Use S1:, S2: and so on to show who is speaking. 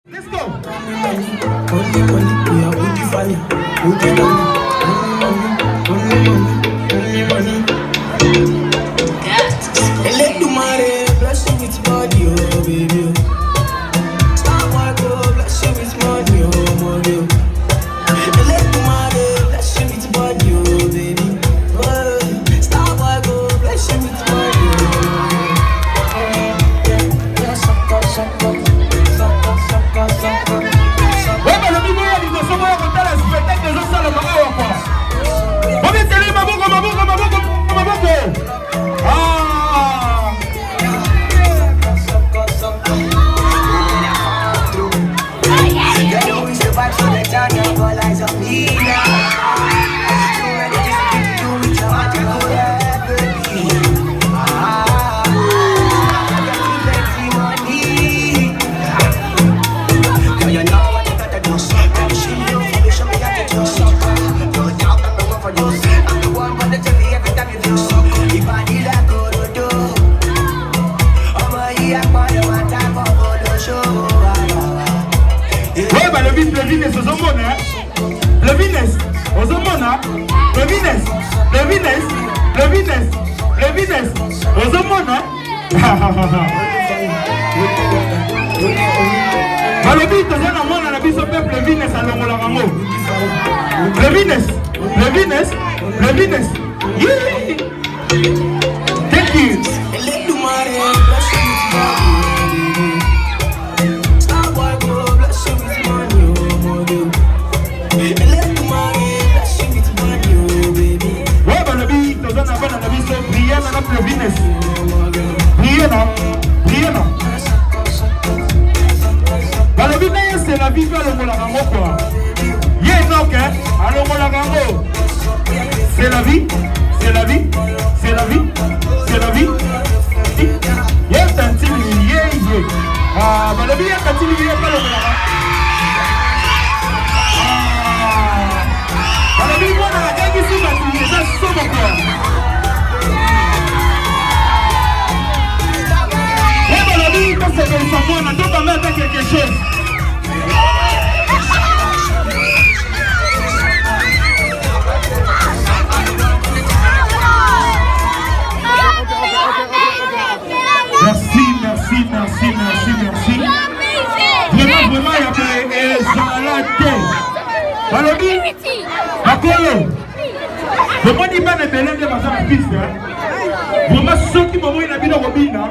S1: Let's go.
S2: Only money, we are only fire. Only money. Let the money bless you with body, oh baby. Stop work, oh, bless you with money, oh money. Let the money bless you with body, oh baby. Oh, stop work, oh, bless you with money, oh. Yeah, sucker.
S1: Levines, Ozomona. Malobito, zana mona na biso peuple Levines alongola rango. Levines. Yeah. Thank you. C'est la vie à l'ongola quoi. C'est la vie. Yes, ah, mais la vie est continuée pas l'ongola. Ah, la vie voilà, qu'est-ce que c'est ça somme quoi. Ouais, la vie quand c'est comme ça on attend quand même quelque chose. Merci. Vraiment, il y a Zalate. Balobi, Bakolo. Vraiment, il y a des belles de ma piste. Vraiment, ceux qui m'ont envoyé la vie de Robina.